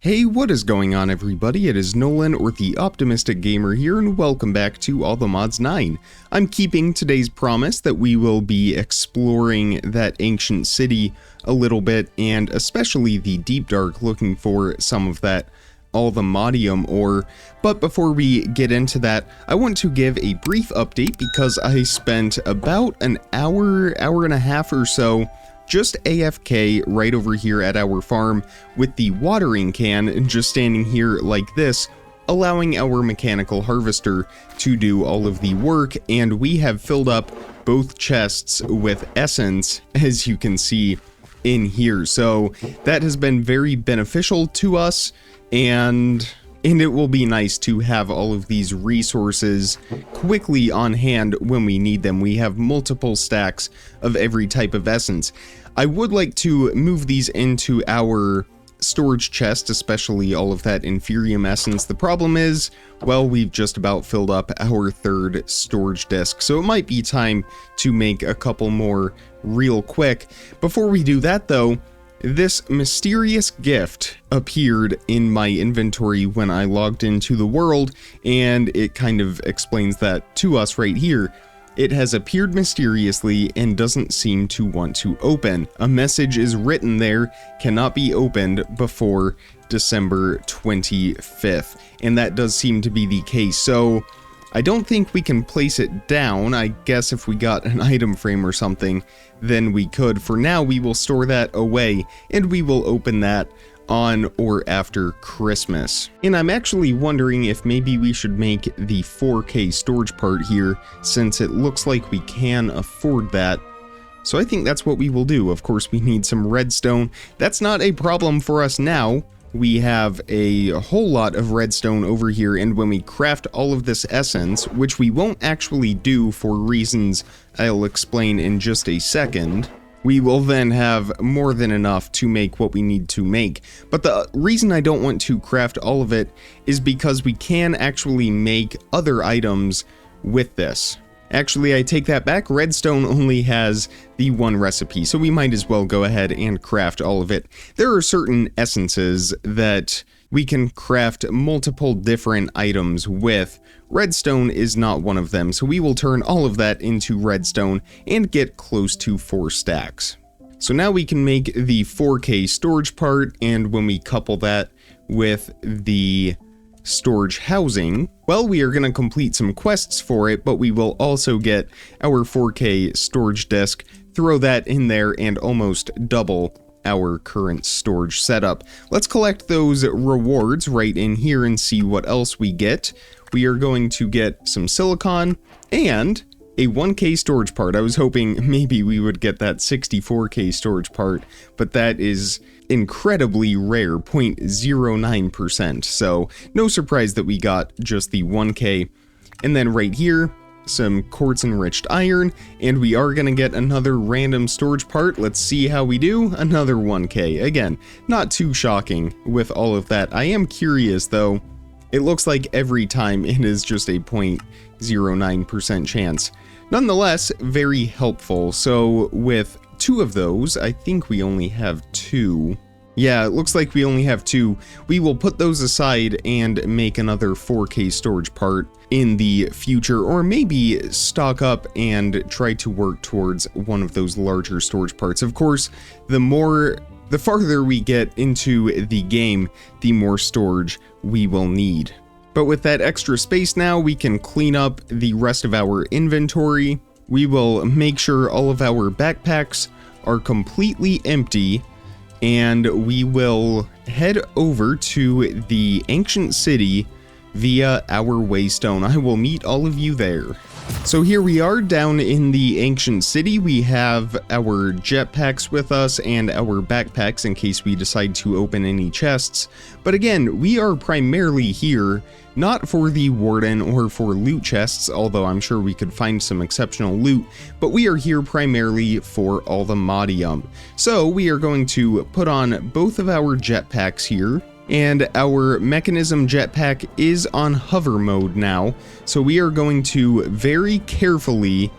Hey, what is going on everybody? It is Nolan, or the Optimistic Gamer here, and welcome back to All the Mods 9. I'm keeping today's promise that we will be exploring that ancient city a little bit, and especially the Deep Dark, looking for some of that all the Modium ore. But before we get into that, I want to give a brief update because I spent about an hour and a half or so just AFK right over here at our farm with the watering can and just standing here like this, allowing our mechanical harvester to do all of the work, and we have filled up both chests with essence, as you can see in here. So that has been very beneficial to us, and it will be nice to have all of these resources quickly on hand when we need them. We have multiple stacks of every type of essence. I would like to move these into our storage chest, especially all of that Inferium essence. The problem is, well, we've just about filled up our third storage disk, so it might be time to make a couple more real quick. Before we do that though, this mysterious gift appeared in my inventory when I logged into the world, and it kind of explains that to us right here. It has appeared mysteriously and doesn't seem to want to open. A message is written there, cannot be opened before December 25th, and that does seem to be the case. So I don't think we can place it down. I guess if we got an item frame or something, then we could. For now, we will store that away, and we will open that on or after Christmas. And I'm actually wondering if maybe we should make the 4K storage part here, since it looks like we can afford that. So I think that's what we will do. Of course, we need some redstone. That's not a problem for us now. We have a whole lot of redstone over here, and when we craft all of this essence, which we won't actually do for reasons I'll explain in just a second, we will then have more than enough to make what we need to make. But the reason I don't want to craft all of it is because we can actually make other items with this. Actually, I take that back. Redstone only has the one recipe, so we might as well go ahead and craft all of it. There are certain essences that we can craft multiple different items with. Redstone is not one of them, so we will turn all of that into redstone and get close to 4 stacks. So now we can make the 4K storage part, and when we couple that with the storage housing, well, we are going to complete some quests for it, but we will also get our 4K storage disk, throw that in there, and almost double our current storage setup. Let's collect those rewards right in here and see what else we get. We are going to get some silicon and a 1K storage part. I was hoping maybe we would get that 64K storage part, but that is incredibly rare, 0.09%. So no surprise that we got just the 1K. And then right here, some quartz enriched iron, and we are going to get another random storage part. Let's see how we do. Another 1K. Again, not too shocking with all of that. I am curious though. It looks like every time it is just a 0.09% chance. Nonetheless, very helpful. So with 2 of those, I think we only have 2. Yeah, it looks like we only have 2. We will put those aside and make another 4K storage part in the future, or maybe stock up and try to work towards one of those larger storage parts. Of course, the farther we get into the game, the more storage we will need. But with that extra space now, we can clean up the rest of our inventory. We will make sure all of our backpacks are completely empty, and we will head over to the ancient city via our waystone. I will meet all of you there. So here we are down in the ancient city. We have our jetpacks with us and our backpacks in case we decide to open any chests. But again, we are primarily here not for the warden or for loot chests, although I'm sure we could find some exceptional loot, but we are here primarily for all the Modium. So we are going to put on both of our jetpacks here, and our mechanism jetpack is on hover mode now, so we are going to very carefully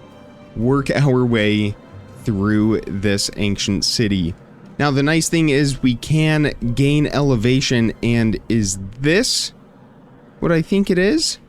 work our way through this ancient city. Now the nice thing is we can gain elevation, and is this what I think it is?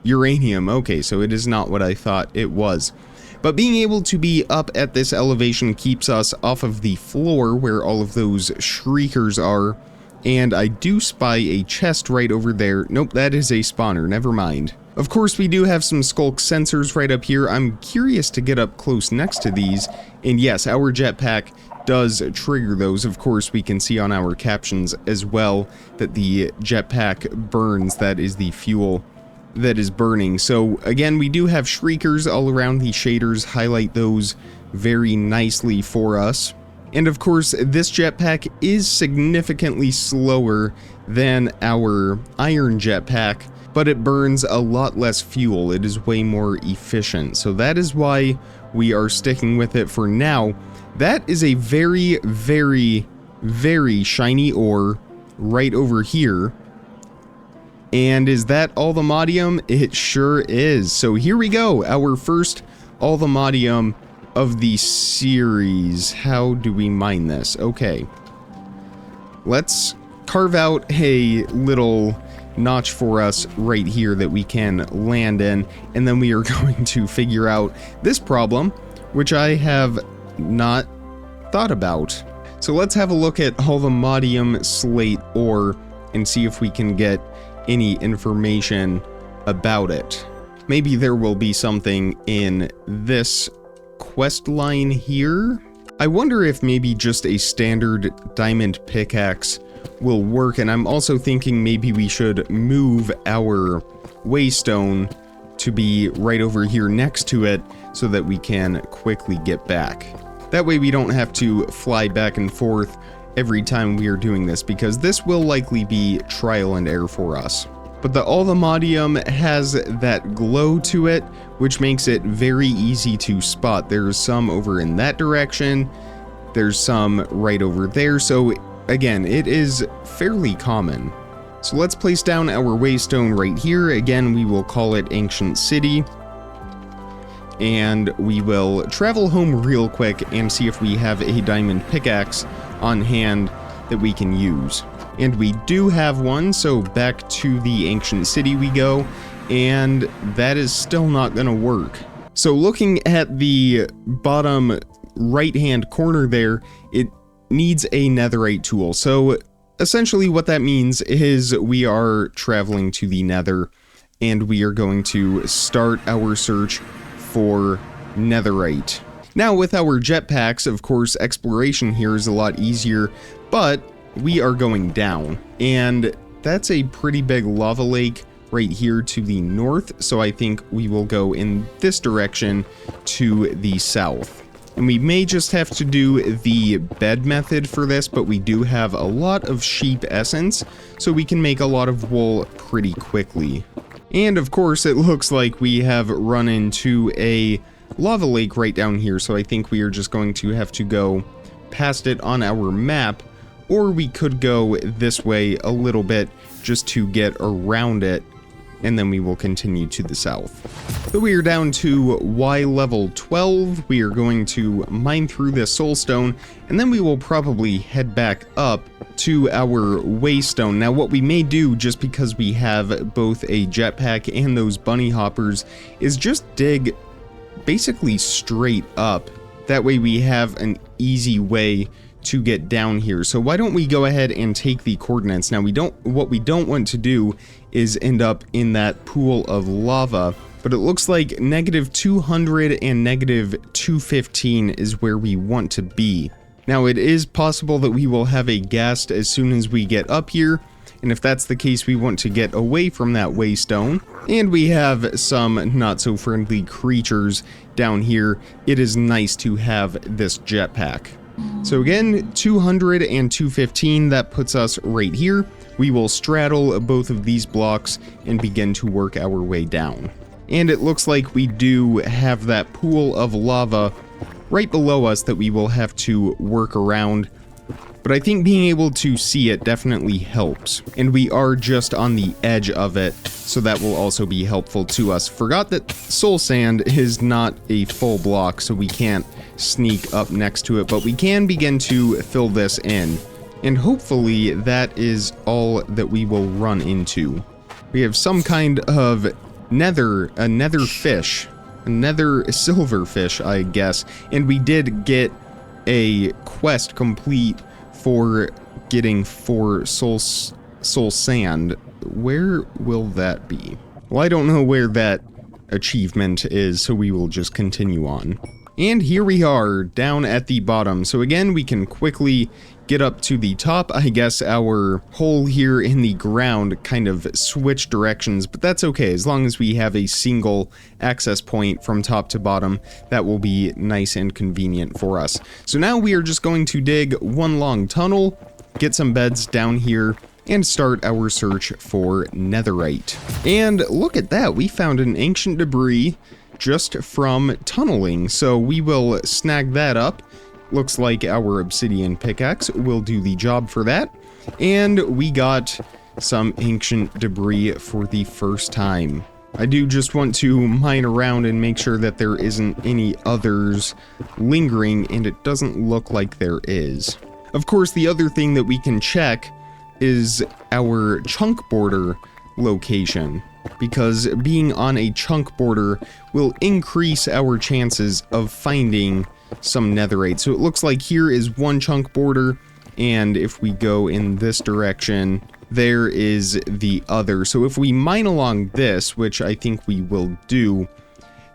Uranium. Okay, so it is not what I thought it was. But being able to be up at this elevation keeps us off of the floor where all of those shriekers are. And I do spy a chest right over there. Nope, that is a spawner, never mind. Of course, we do have some skulk sensors right up here. I'm curious to get up close next to these. And yes, our jetpack does trigger those. Of course, we can see on our captions as well that the jetpack burns. That is the fuel that is burning. So again, we do have shriekers all around the shaders. Highlight those very nicely for us. And of course, this jetpack is significantly slower than our iron jetpack, but it burns a lot less fuel. It is way more efficient. So that is why we are sticking with it for now. That is a very, very, very shiny ore right over here. And is that allthemodium? It sure is. So here we go, our first allthemodium of the series. How do we mine this? Okay. Let's carve out a little notch for us right here that we can land in, and then we are going to figure out this problem, which I have not thought about. So let's have a look at allthemodium slate ore and see if we can get any information about it. Maybe there will be something in this quest line here. I wonder if maybe just a standard diamond pickaxe will work, and I'm also thinking maybe we should move our waystone to be right over here next to it so that we can quickly get back. That way we don't have to fly back and forth every time we are doing this, because this will likely be trial and error for us. But the allthemodium has that glow to it, which makes it very easy to spot. There's some over in that direction, there's some right over there, so again, it is fairly common. So let's place down our waystone right here. Again, we will call it Ancient City. And we will travel home real quick and see if we have a diamond pickaxe on hand that we can use. And we do have one, so back to the Ancient City we go, and that is still not gonna work. So looking at the bottom right-hand corner there, it needs a netherite tool. So essentially what that means is we are traveling to the Nether, and we are going to start our search for netherite. Now with our jetpacks, of course, exploration here is a lot easier, but we are going down, and that's a pretty big lava lake right here to the north, so I think we will go in this direction to the south. And we may just have to do the bed method for this, but we do have a lot of sheep essence, so we can make a lot of wool pretty quickly. And of course, it looks like we have run into a lava lake right down here, so I think we are just going to have to go past it on our map, or we could go this way a little bit just to get around it, and then we will continue to the south. So we are down to Y level 12. We are going to mine through this soulstone, and then we will probably head back up to our waystone. Now what we may do, just because we have both a jetpack and those bunny hoppers, is just dig basically straight up. That way we have an easy way to get down here. So why don't we go ahead and take the coordinates. Now what we don't want to do is end up in that pool of lava, but it looks like -200 and -215 is where we want to be. Now it is possible that we will have a ghast as soon as we get up here, and if that's the case, we want to get away from that waystone. And we have some not so friendly creatures down here. It is nice to have this jetpack. So again, 200 and 215, that puts us right here. We will straddle both of these blocks and begin to work our way down. And it looks like we do have that pool of lava right below us that we will have to work around. But I think being able to see it definitely helps. And we are just on the edge of it, so that will also be helpful to us. Forgot that soul sand is not a full block, so we can't sneak up next to it, but we can begin to fill this in. And hopefully that is all that we will run into. We have some kind of a nether fish, a nether silverfish, I guess. And we did get a quest complete for getting 4 soul sand. Where will that be? Well, I don't know where that achievement is, so we will just continue on. And here we are, down at the bottom. So again, we can quickly get up to the top. I guess our hole here in the ground kind of switched directions, but that's okay. As long as we have a single access point from top to bottom, that will be nice and convenient for us. So now we are just going to dig one long tunnel, get some beds down here, and start our search for netherite. And look at that, we found an ancient debris just from tunneling, so we will snag that up. Looks like our obsidian pickaxe will do the job for that. And we got some ancient debris for the first time. I do just want to mine around and make sure that there isn't any others lingering, and it doesn't look like there is. Of course, the other thing that we can check is our chunk border location, because being on a chunk border will increase our chances of finding some netherite. So it looks like here is one chunk border, and if we go in this direction, there is the other. So if we mine along this, which I think we will do,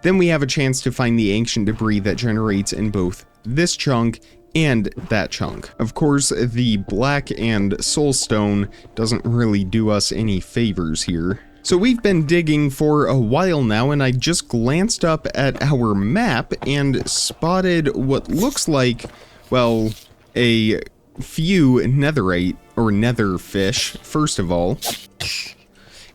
then we have a chance to find the ancient debris that generates in both this chunk and that chunk. Of course, the black and soulstone doesn't really do us any favors here. So we've been digging for a while now, and I just glanced up at our map and spotted what looks like, well, a few netherite, or nether fish, first of all.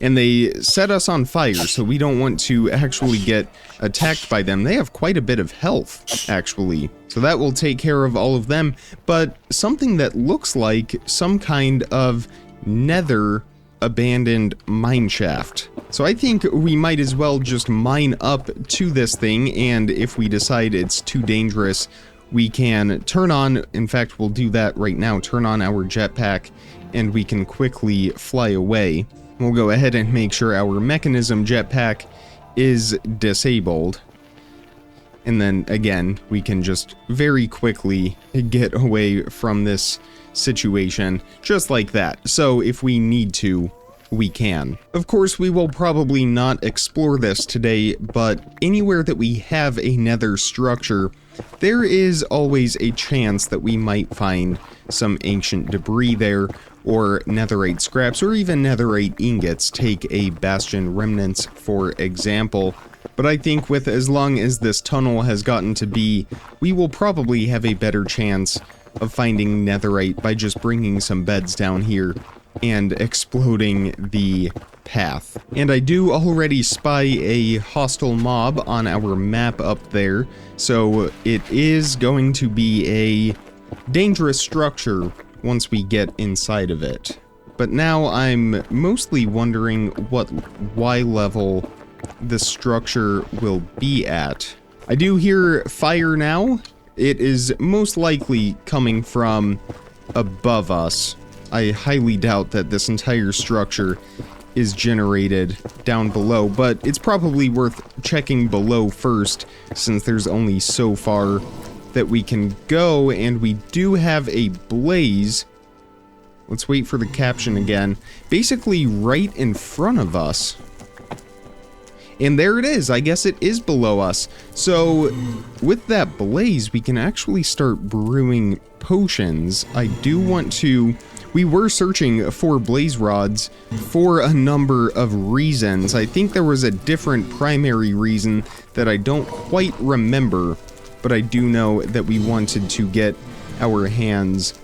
And they set us on fire, so we don't want to actually get attacked by them. They have quite a bit of health, actually. So that will take care of all of them. But something that looks like some kind of nether abandoned mine shaft. So I think we might as well just mine up to this thing, and if we decide it's too dangerous, we can turn on, in fact we'll do that right now, turn on our jetpack, and we can quickly fly away. We'll go ahead and make sure our mechanism jetpack is disabled. And then again, we can just very quickly get away from this situation, just like that. So if we need to, we can. Of course, we will probably not explore this today, but anywhere that we have a nether structure, there is always a chance that we might find some ancient debris there, or netherite scraps, or even netherite ingots. Take a bastion remnants, for example. But I think with as long as this tunnel has gotten to be, we will probably have a better chance of finding netherite by just bringing some beds down here and exploding the path. And I do already spy a hostile mob on our map up there, so it is going to be a dangerous structure once we get inside of it. But now I'm mostly wondering what Y level the structure will be at. I do hear fire now. It is most likely coming from above us. I highly doubt that this entire structure is generated down below, but it's probably worth checking below first, since there's only so far that we can go, and we do have a blaze. Let's wait for the caption again. Basically right in front of us. And there it is. I guess it is below us. So with that blaze, we can actually start brewing potions. I do want to... We were searching for blaze rods for a number of reasons. I think there was a different primary reason that I don't quite remember, but I do know that we wanted to get our hands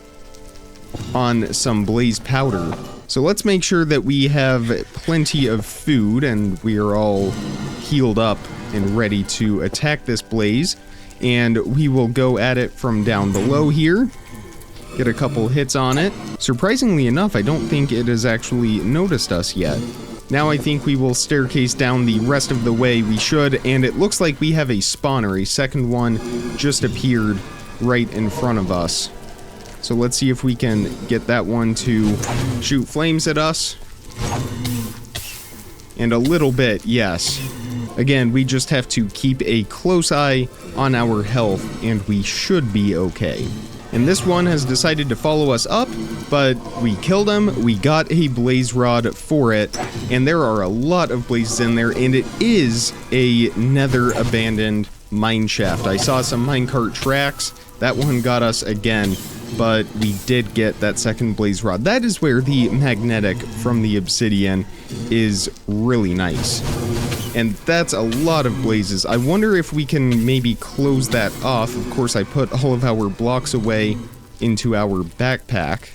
on some blaze powder. So let's make sure that we have plenty of food and we are all healed up and ready to attack this blaze. And we will go at it from down below here. Get a couple hits on it. Surprisingly enough, I don't think it has actually noticed us yet. Now I think we will staircase down the rest of the way we should, and it looks like we have a spawner. A second one just appeared right in front of us. So let's see if we can get that one to shoot flames at us. And a little bit, yes. Again, we just have to keep a close eye on our health, and we should be okay. And this one has decided to follow us up, but we killed him, we got a blaze rod for it, and there are a lot of blazes in there, and it is a Nether abandoned mine shaft. I saw some minecart tracks, that one got us again, but we did get that second blaze rod. That is where the magnetic from the obsidian is really nice. And that's a lot of blazes. I wonder if we can maybe close that off. Of course, I put all of our blocks away into our backpack.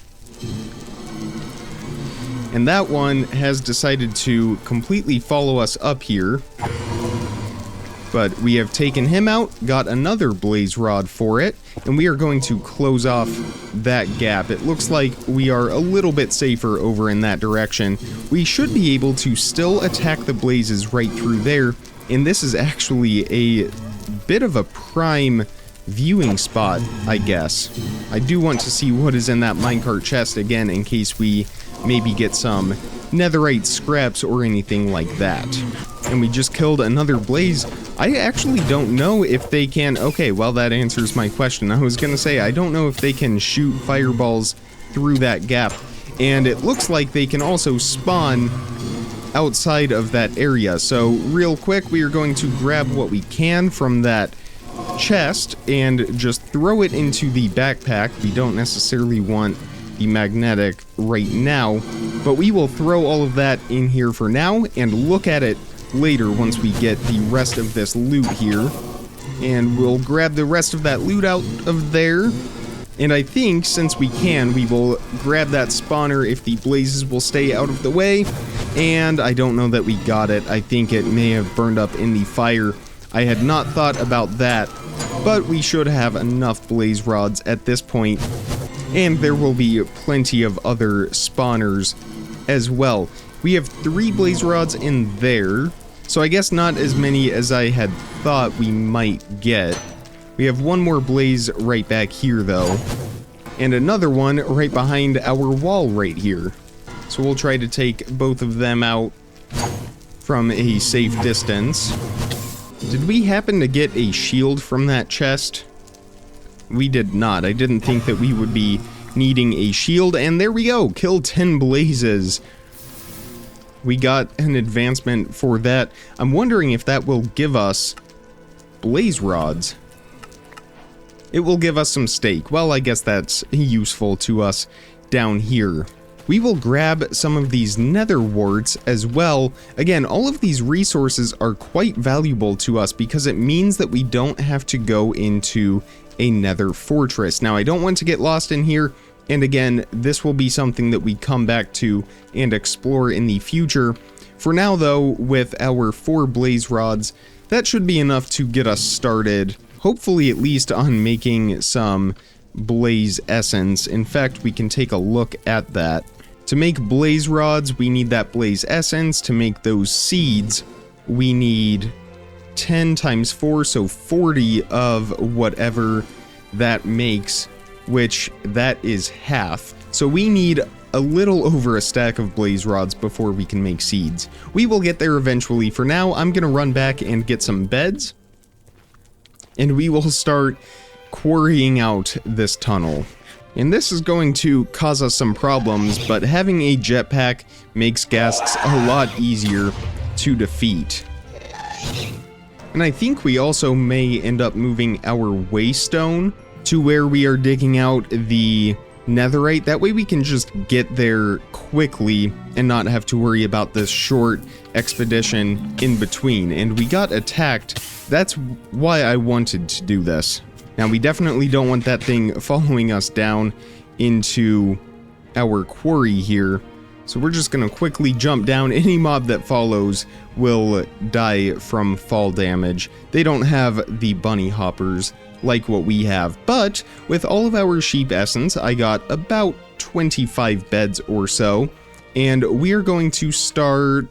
And that one has decided to completely follow us up here. But we have taken him out, got another blaze rod for it, and we are going to close off that gap. It looks like we are a little bit safer over in that direction. We should be able to still attack the blazes right through there, and this is actually a bit of a prime viewing spot, I guess. I do want to see what is in that minecart chest again in case we maybe get some netherite scraps or anything like that. And we just killed another blaze. I actually don't know if they can... Okay, well, that answers my question. I was gonna say, I don't know if they can shoot fireballs through that gap. And it looks like they can also spawn outside of that area. So, real quick, we are going to grab what we can from that chest and just throw it into the backpack. We don't necessarily want the magnetic right now, but we will throw all of that in here for now and look at it later once we get the rest of this loot here. And we'll grab the rest of that loot out of there. And I think, since we can, we will grab that spawner if the blazes will stay out of the way. And I don't know that we got it. I think it may have burned up in the fire. I had not thought about that, but we should have enough blaze rods at this point. And there will be plenty of other spawners as well. We have 3 blaze rods in there, so I guess not as many as I had thought we might get. We have one more blaze right back here though, and another one right behind our wall right here. So we'll try to take both of them out from a safe distance. Did we happen to get a shield from that chest? We did not. I didn't think that we would be needing a shield, and there we go. Kill 10 blazes. We got an advancement for that. I'm wondering if that will give us blaze rods. It will give us some steak. Well, I guess that's useful to us down here. We will grab some of these nether warts as well. Again, all of these resources are quite valuable to us because it means that we don't have to go into a nether fortress. Now, I don't want to get lost in here, and again, this will be something that we come back to and explore in the future. For now, though, with our 4 blaze rods, that should be enough to get us started, hopefully at least on making some blaze essence. In fact, we can take a look at that. To make blaze rods, we need that blaze essence. To make those seeds, we need 10 times 4, so 40 of whatever that makes, which that is half. So we need a little over a stack of blaze rods before we can make seeds. We will get there eventually. For now, I'm gonna run back and get some beds, and we will start quarrying out this tunnel. And this is going to cause us some problems, but having a jetpack makes ghasts a lot easier to defeat. And I think we also may end up moving our waystone to where we are digging out the netherite. That way we can just get there quickly and not have to worry about this short expedition in between. And we got attacked. That's why I wanted to do this. Now, we definitely don't want that thing following us down into our quarry here. So we're just going to quickly jump down. Any mob that follows will die from fall damage. They don't have the bunny hoppers like what we have. But with all of our sheep essence, I got about 25 beds or so. And we are going to start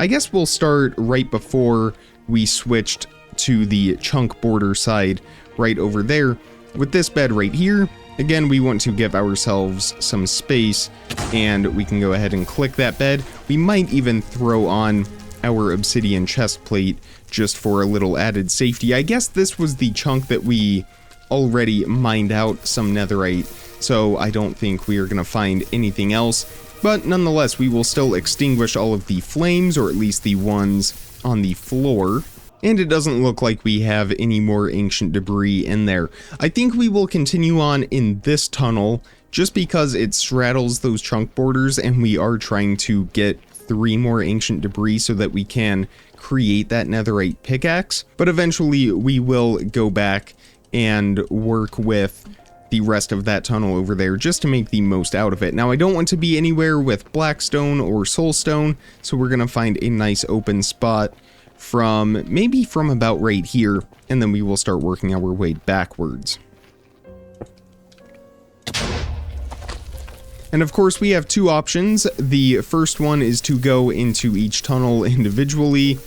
I guess we'll start right before we switched to the chunk border side right over there with this bed right here. Again, we want to give ourselves some space, and we can go ahead and click that bed. We might even throw on our obsidian chest plate just for a little added safety. I guess this was the chunk that we already mined out some netherite, so I don't think we are going to find anything else. But nonetheless, we will still extinguish all of the flames, or at least the ones on the floor. And it doesn't look like we have any more ancient debris in there. I think we will continue on in this tunnel just because it straddles those chunk borders, and we are trying to get 3 more ancient debris so that we can create that netherite pickaxe. But eventually we will go back and work with the rest of that tunnel over there just to make the most out of it. Now, I don't want to be anywhere with blackstone or soulstone, so we're going to find a nice open spot maybe from about right here, and then we will start working our way backwards. And of course, we have 2 options. The first one is to go into each tunnel individually,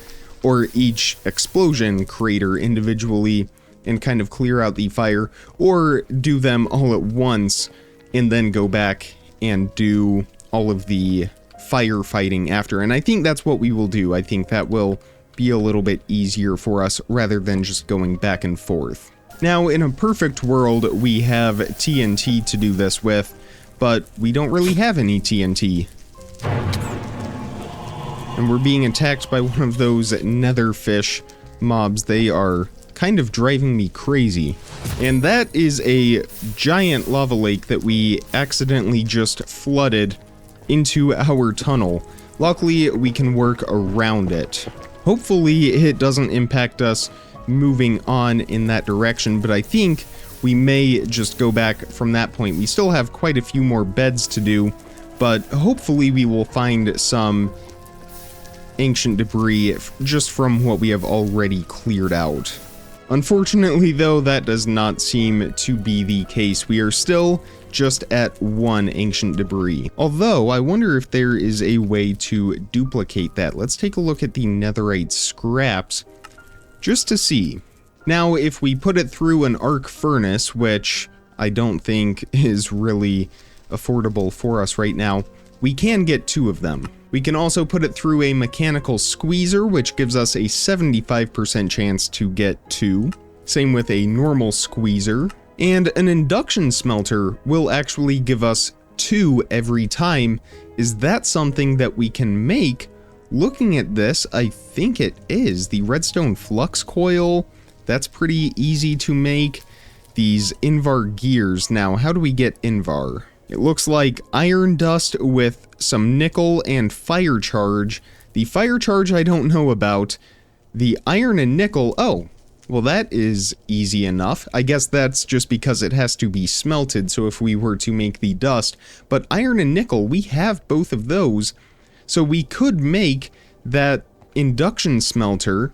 or each explosion crater individually, and kind of clear out the fire, or do them all at once and then go back and do all of the firefighting after. And I think that's what we will do. I think that will be a little bit easier for us rather than just going back and forth. Now, in a perfect world, we have TNT to do this with, but we don't really have any TNT. And we're being attacked by one of those nether fish mobs. They are kind of driving me crazy. And that is a giant lava lake that we accidentally just flooded into our tunnel. Luckily, we can work around it. Hopefully, it doesn't impact us moving on in that direction, but I think we may just go back from that point. We still have quite a few more beds to do, but hopefully we will find some ancient debris just from what we have already cleared out. Unfortunately, though, that does not seem to be the case. We are still just at 1 ancient debris. Although, I wonder if there is a way to duplicate that. Let's take a look at the netherite scraps just to see. Now, if we put it through an arc furnace, which I don't think is really affordable for us right now, we can get 2 of them. We can also put it through a mechanical squeezer, which gives us a 75% chance to get 2. Same with a normal squeezer. And an induction smelter will actually give us 2 every time. Is that something that we can make? Looking at this, I think it is. The redstone flux coil, that's pretty easy to make. These Invar gears. Now, how do we get Invar? It looks like iron dust with some nickel and fire charge. The fire charge I don't know about. The iron and nickel, oh, well, that is easy enough. I guess that's just because it has to be smelted, so if we were to make the dust. But iron and nickel, we have both of those, so we could make that induction smelter,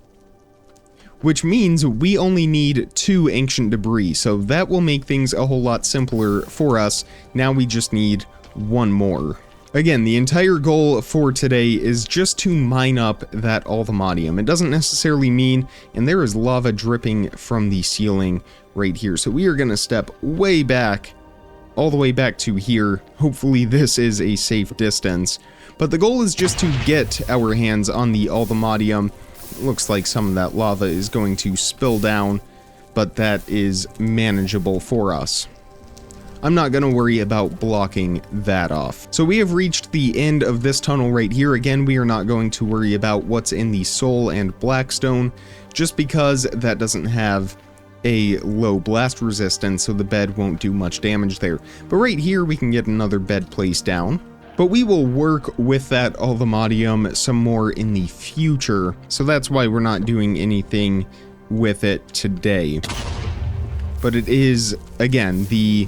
which means we only need 2 ancient debris, so that will make things a whole lot simpler for us. Now we just need 1 more. Again, the entire goal for today is just to mine up that althemodium. It doesn't necessarily mean, and there is lava dripping from the ceiling right here, so we are going to step way back, all the way back to here. Hopefully this is a safe distance, but the goal is just to get our hands on the althemodium. It looks like some of that lava is going to spill down, but that is manageable for us. I'm not going to worry about blocking that off. So we have reached the end of this tunnel right here. Again, we are not going to worry about what's in the soul and blackstone, just because that doesn't have a low blast resistance, so the bed won't do much damage there. But right here, we can get another bed placed down. But we will work with that althemodium some more in the future, so that's why we're not doing anything with it today. But it is, again, the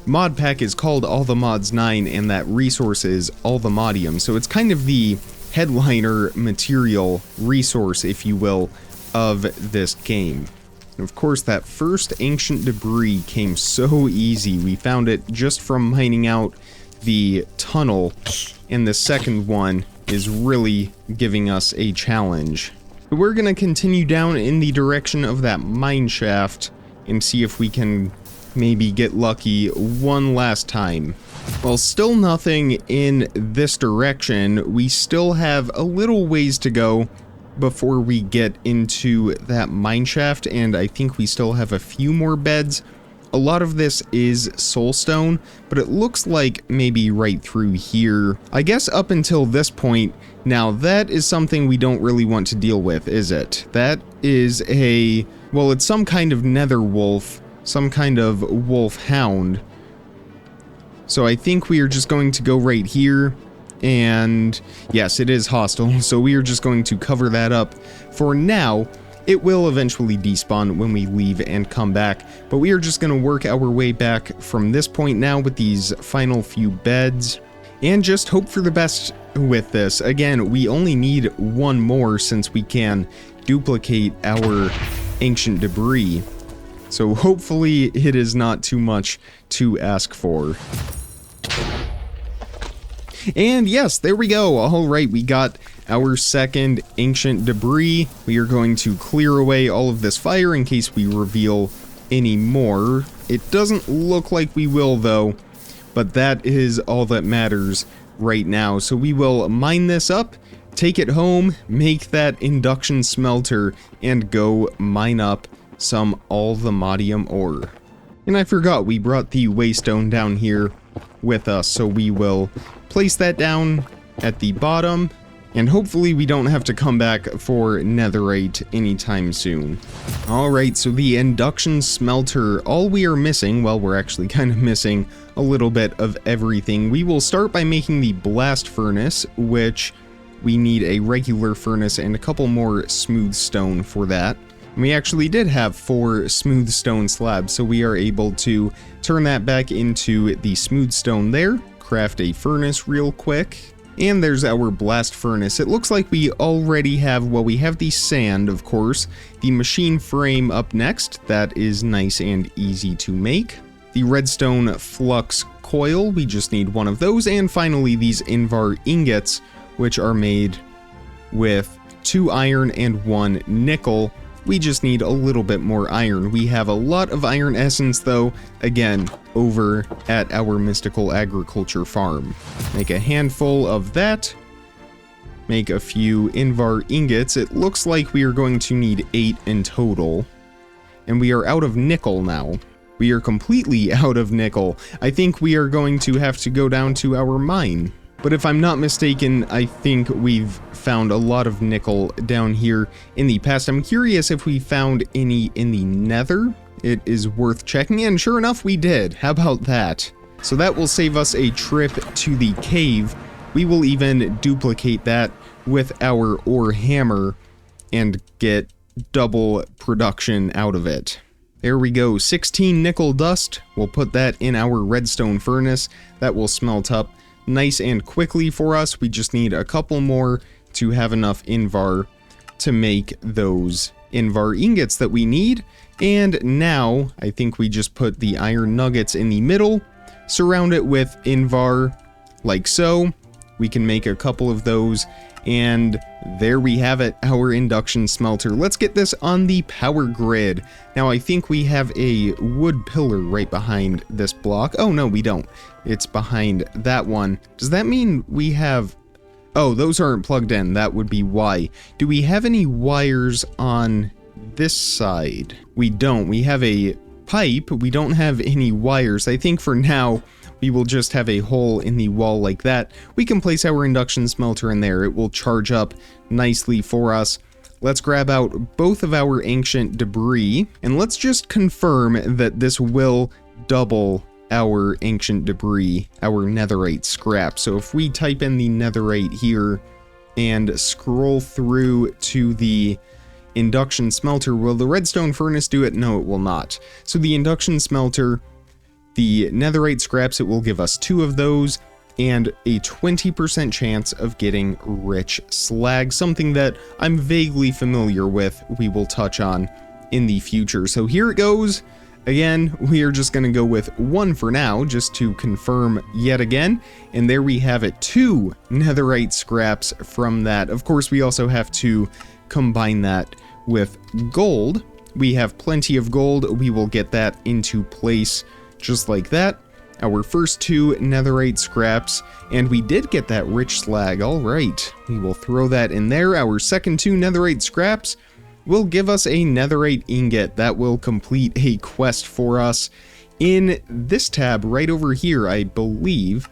mod pack is called All the Mods 9, and that resource is althemodium, so it's kind of the headliner material resource, if you will, of this game. And of course, that first ancient debris came so easy. We found it just from mining out the tunnel, and the second one is really giving us a challenge. But we're gonna continue down in the direction of that mine shaft and see if we can maybe get lucky one last time. Well, still nothing in this direction. We still have a little ways to go before we get into that mine shaft, and I think we still have a few more beds. A lot of this is soulstone, but it looks like maybe right through here. I guess up until this point, now that is something we don't really want to deal with, is it? That is a, well, it's some kind of nether wolf, some kind of wolf hound. So I think we are just going to go right here, and yes, it is hostile, so we are just going to cover that up for now. It will eventually despawn when we leave and come back, but we are just going to work our way back from this point now with these final few beds, and just hope for the best with this. Again, we only need one more since we can duplicate our ancient debris, so hopefully it is not too much to ask for. And yes, there we go. Alright, we got our second ancient debris. We are going to clear away all of this fire in case we reveal any more. It doesn't look like we will though, but that is all that matters right now. So we will mine this up, take it home, make that induction smelter, and go mine up some allthemodium ore. And I forgot we brought the waystone down here with us, so we will place that down at the bottom, and hopefully we don't have to come back for netherite anytime soon. Alright, so the induction smelter, all we are missing, well, we're actually kind of missing a little bit of everything. We will start by making the blast furnace, which we need a regular furnace and a couple more smooth stone for that. We actually did have 4 smooth stone slabs, so we are able to turn that back into the smooth stone there, craft a furnace real quick, and there's our blast furnace. It looks like we already have, well, we have the sand, of course, the machine frame up next. That is nice and easy to make. The redstone flux coil, we just need one of those, and finally these Invar ingots, which are made with 2 iron and 1 nickel. We just need a little bit more iron. We have a lot of iron essence though, again, over at our mystical agriculture farm. Make a handful of that. Make a few Invar ingots. It looks like we are going to need 8 in total. And we are out of nickel now. We are completely out of nickel. I think we are going to have to go down to our mine. But if I'm not mistaken, I think we've found a lot of nickel down here in the past. I'm curious if we found any in the Nether. It is worth checking, and sure enough, we did. How about that? So that will save us a trip to the cave. We will even duplicate that with our ore hammer and get double production out of it. There we go, 16 nickel dust. We'll put that in our redstone furnace. That will smelt up nice and quickly for us. We just need a couple more to have enough Invar to make those Invar ingots that we need. And now I think we just put the iron nuggets in the middle, surround it with Invar like so. We can make a couple of those, and there we have it, our induction smelter. Let's get this on the power grid. Now I think we have a wood pillar right behind this block. Oh no, we don't. It's behind that one. Does that mean we have... Oh, those aren't plugged in. That would be why. Do we have any wires on this side? We don't. We have a pipe. We don't have any wires. I think for now we will just have a hole in the wall like that. We can place our induction smelter in there. It will charge up nicely for us. Let's grab out both of our ancient debris, and let's just confirm that this will double our ancient debris, our netherite scrap. So if we type in the netherite here and scroll through to the induction smelter, will the redstone furnace do it? No, it will not. So the induction smelter, the netherite scraps, it will give us 2 of those and a 20% chance of getting rich slag, something that I'm vaguely familiar with. We will touch on in the future. So here it goes, Again, we are just going to go with 1 for now, just to confirm yet again. And there we have it, 2 netherite scraps from that. Of course, we also have to combine that with gold. We have plenty of gold. We will get that into place just like that. Our first 2 netherite scraps, and we did get that rich slag. All right, we will throw that in there. Our second 2 netherite scraps will give us a netherite ingot. That will complete a quest for us in this tab right over here, I believe.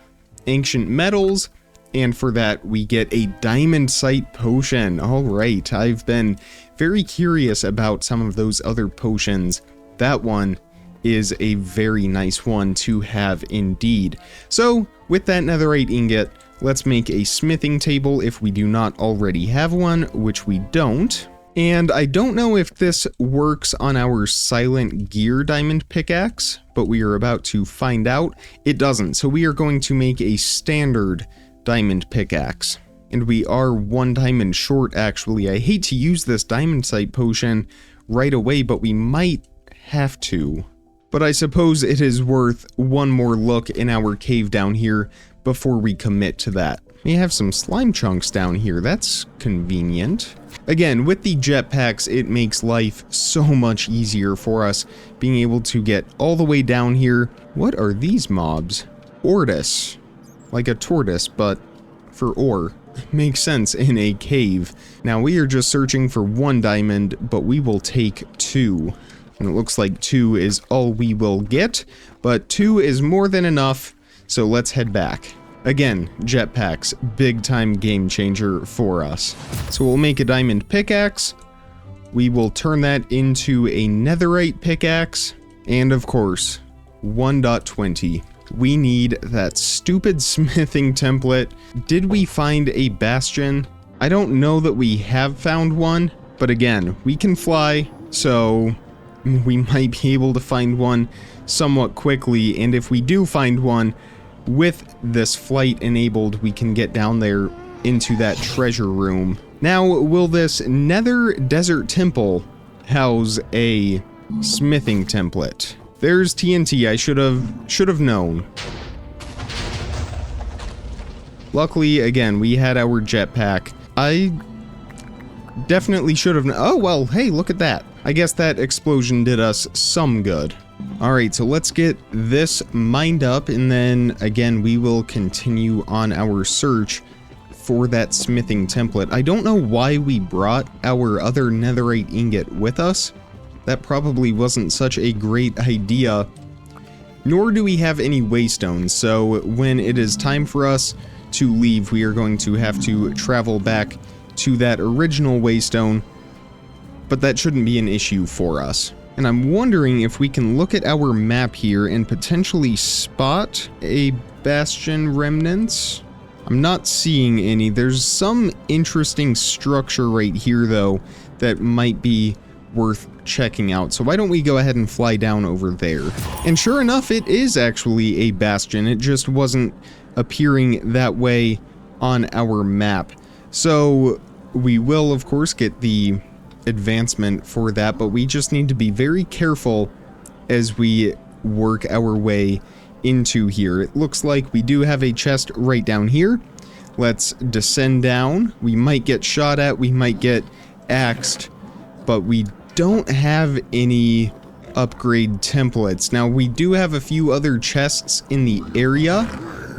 Ancient metals, and for that we get a diamond sight potion. All right, I've been very curious about some of those other potions. That one is a very nice one to have indeed. So with that netherite ingot, let's make a smithing table if we do not already have one, which we don't. And I don't know if this works on our silent gear diamond pickaxe, but we are about to find out. It doesn't, so we are going to make a standard diamond pickaxe. And we are 1 diamond short, actually. I hate to use this diamond sight potion right away, but we might have to. But I suppose it is worth one more look in our cave down here before we commit to that. We have some slime chunks down here, that's convenient. Again, with the jetpacks, it makes life so much easier for us, being able to get all the way down here. What are these mobs? Ortis. Like a tortoise, but for ore. Makes sense in a cave. Now we are just searching for 1 diamond, but we will take 2. And it looks like 2 is all we will get, but 2 is more than enough, so let's head back. Again, jetpacks, big time game changer for us. So we'll make a diamond pickaxe, we will turn that into a netherite pickaxe, and of course, 1.20. We need that stupid smithing template. Did we find a bastion? I don't know that we have found one, but again, we can fly, so we might be able to find one somewhat quickly, and if we do find one, with this flight enabled, we can get down there into that treasure room. Now, will this Nether Desert Temple house a smithing template? There's TNT. I should have known. Luckily, again, we had our jetpack. I definitely should have. Oh well, hey, look at that. I guess that explosion did us some good. Alright, so let's get this mined up, and then again we will continue on our search for that smithing template. I don't know why we brought our other netherite ingot with us. That probably wasn't such a great idea. Nor do we have any waystones, so when it is time for us to leave, we are going to have to travel back to that original waystone, but that shouldn't be an issue for us. And I'm wondering if we can look at our map here and potentially spot a bastion remnants. I'm not seeing any. There's some interesting structure right here though that might be worth checking out. So why don't we go ahead and fly down over there? And sure enough, it is actually a bastion. It just wasn't appearing that way on our map. So we will of course get the advancement for that, but we just need to be very careful as we work our way into here. It looks like we do have a chest right down here. Let's descend down. We might get shot at, we might get axed, but we don't have any upgrade templates. Now we do have a few other chests in the area.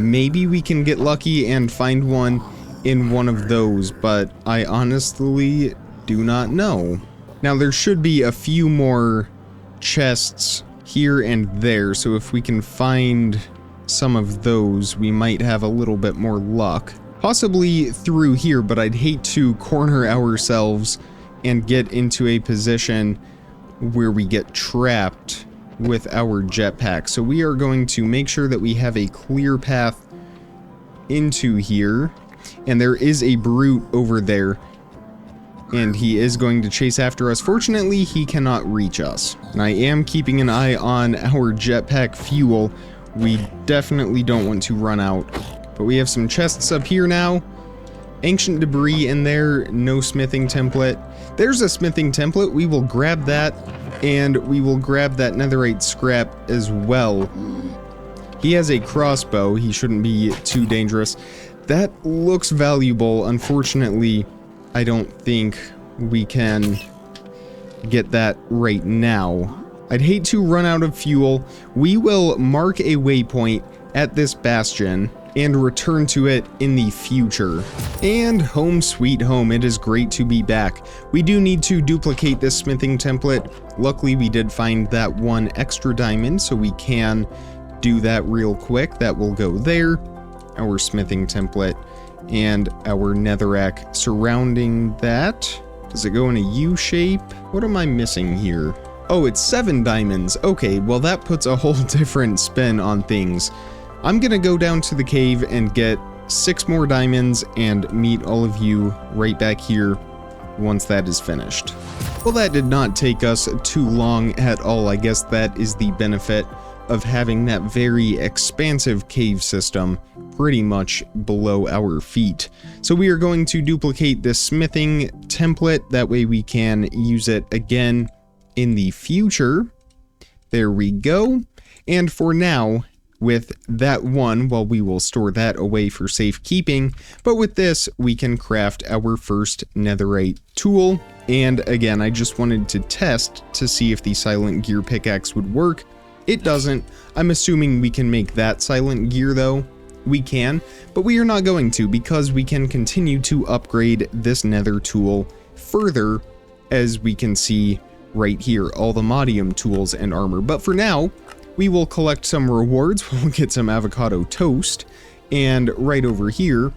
Maybe we can get lucky and find one in one of those, but I honestly do not know. Now there should be a few more chests here and there, so if we can find some of those, we might have a little bit more luck. Possibly through here, but I'd hate to corner ourselves and get into a position where we get trapped with our jetpack. So we are going to make sure that we have a clear path into here, and there is a brute over there, and he is going to chase after us. Fortunately, he cannot reach us. And I am keeping an eye on our jetpack fuel. We definitely don't want to run out. But we have some chests up here now. Ancient debris in there, no smithing template. There's a smithing template, we will grab that. And we will grab that netherite scrap as well. He has a crossbow. He shouldn't be too dangerous. That looks valuable. Unfortunately, I don't think we can get that right now. I'd hate to run out of fuel. We will mark a waypoint at this bastion and return to it in the future. And home sweet home, it is great to be back. We do need to duplicate this smithing template. Luckily, we did find that one extra diamond, so we can do that real quick. That will go there, our smithing template, and our netherrack surrounding that. Does it go in a U shape? What am I missing here? Oh, it's 7 diamonds. Okay, well that puts a whole different spin on things. I'm gonna go down to the cave and get 6 more diamonds and meet all of you right back here once that is finished. Well, that did not take us too long at all. I guess that is the benefit of having that very expansive cave system pretty much below our feet. So we are going to duplicate this smithing template. That way we can use it again in the future. There we go. And for now, with that one, well, we will store that away for safekeeping, but with this, we can craft our first netherite tool. And again, I just wanted to test to see if the silent gear pickaxe would work. It doesn't. I'm assuming we can make that silent gear though. We can, but we are not going to, because we can continue to upgrade this nether tool further, as we can see right here, all the modium tools and armor. But for now, we will collect some rewards. We'll get some avocado toast, and right over here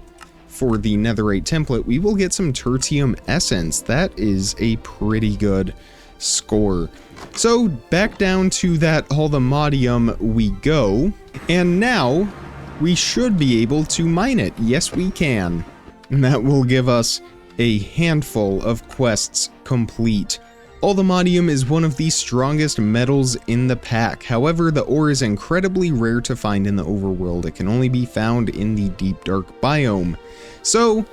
for the netherite template, we will get some tertium essence. That is a pretty good score. So back down to that all the modium we go, and now we should be able to mine it. Yes, we can. And that will give us a handful of quests complete. Allthemodium is one of the strongest metals in the pack. However, the ore is incredibly rare to find in the overworld. It can only be found in the deep dark biome. So,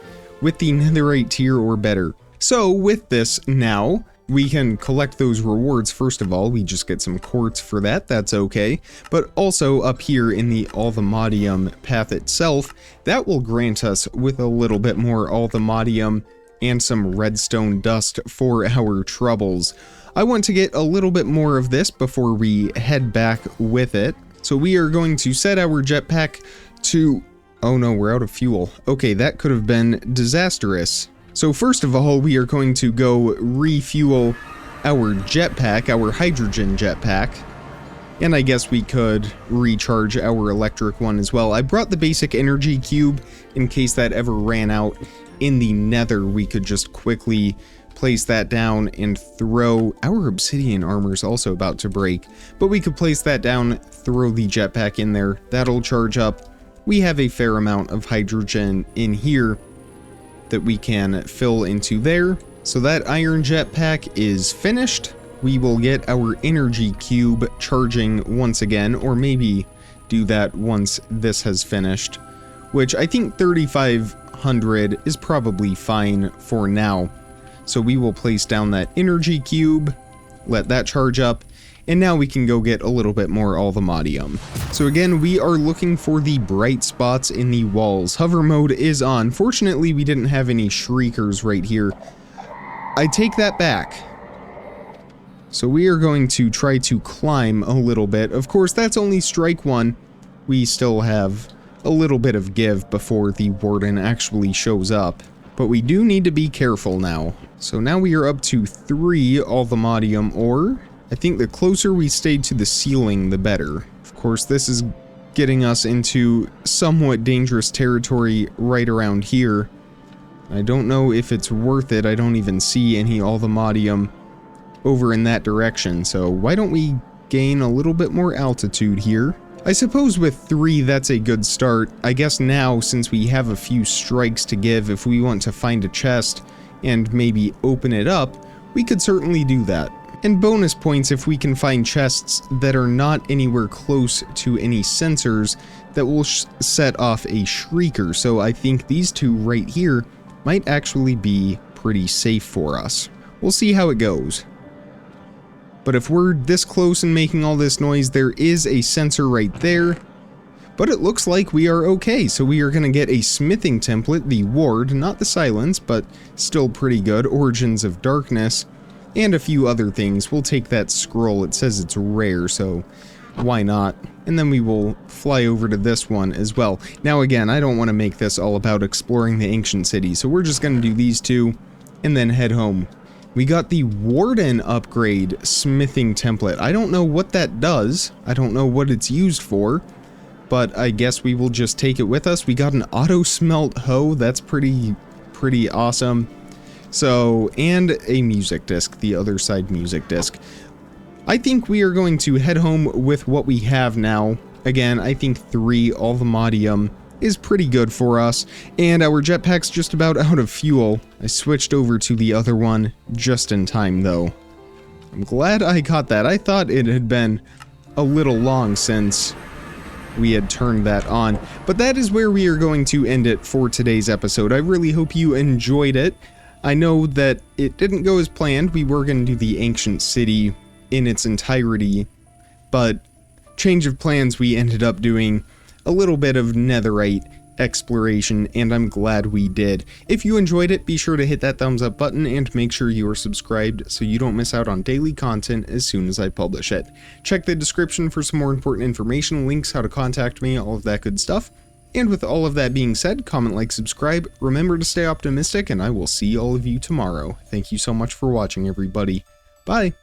with the netherite tier or better. So, with this now, we can collect those rewards. First of all, we just get some quartz for that. That's okay. But also up here in the allthemodium path itself, that will grant us with a little bit more allthemodium and some redstone dust for our troubles. I want to get a little bit more of this before we head back with it. So we are going to set our jetpack to... oh no, we're out of fuel. Okay, that could have been disastrous. So first of all, we are going to go refuel our jetpack, our hydrogen jetpack. And I guess we could recharge our electric one as well. I brought the basic energy cube in case that ever ran out. In the nether, we could just quickly place that down and throw... our obsidian armor is also about to break, but we could place that down, throw the jetpack in there. That'll charge up. We have a fair amount of hydrogen in here that we can fill into there. So that iron jetpack is finished. We will get our energy cube charging once again, or maybe do that once this has finished, which I think 3500 is probably fine for now. So we will place down that energy cube, let that charge up, and now we can go get a little bit more allthemodium. So again, we are looking for the bright spots in the walls. Hover mode is on. Fortunately, we didn't have any shriekers right here. I take that back. So we are going to try to climb a little bit. Of course, that's only strike one. We still have a little bit of give before the warden actually shows up. But we do need to be careful now. So now we are up to 3 allthemodium ore. I think the closer we stayed to the ceiling, the better. Of course, this is getting us into somewhat dangerous territory right around here. I don't know if it's worth it. I don't even see any allthemodium over in that direction. So why don't we gain a little bit more altitude here? I suppose with 3, that's a good start. I guess now, since we have a few strikes to give, if we want to find a chest and maybe open it up, we could certainly do that. And bonus points if we can find chests that are not anywhere close to any sensors that will set off a shrieker. So I think these 2 right here might actually be pretty safe for us. We'll see how it goes. But if we're this close and making all this noise, there is a sensor right there. But it looks like we are okay, so we are going to get a smithing template, the Ward, not the Silence, but still pretty good, Origins of Darkness, and a few other things. We'll take that scroll, it says it's rare, so why not? And then we will fly over to this one as well. Now again, I don't want to make this all about exploring the ancient city, so we're just going to do these two, and then head home. We got the Warden upgrade smithing template. I don't know what that does, I don't know what it's used for, but I guess we will just take it with us. We got an auto smelt hoe, that's pretty awesome. So, and a music disc, the other side music disc. I think we are going to head home with what we have now. Again, I think 3 Alvamodium is pretty good for us, and our jetpack's just about out of fuel. I switched over to the other one just in time though. I'm glad I got that. I thought it had been a little long since we had turned that on. But that is where we are going to end it for today's episode. I really hope you enjoyed it. I know that it didn't go as planned. We were going to do the ancient city in its entirety, but change of plans, we ended up doing a little bit of Netherite exploration, and I'm glad we did. If you enjoyed it, be sure to hit that thumbs up button and make sure you are subscribed so you don't miss out on daily content as soon as I publish it. Check the description for some more important information, links, how to contact me, all of that good stuff. And with all of that being said, comment, like, subscribe, remember to stay optimistic, and I will see all of you tomorrow. Thank you so much for watching, everybody. Bye!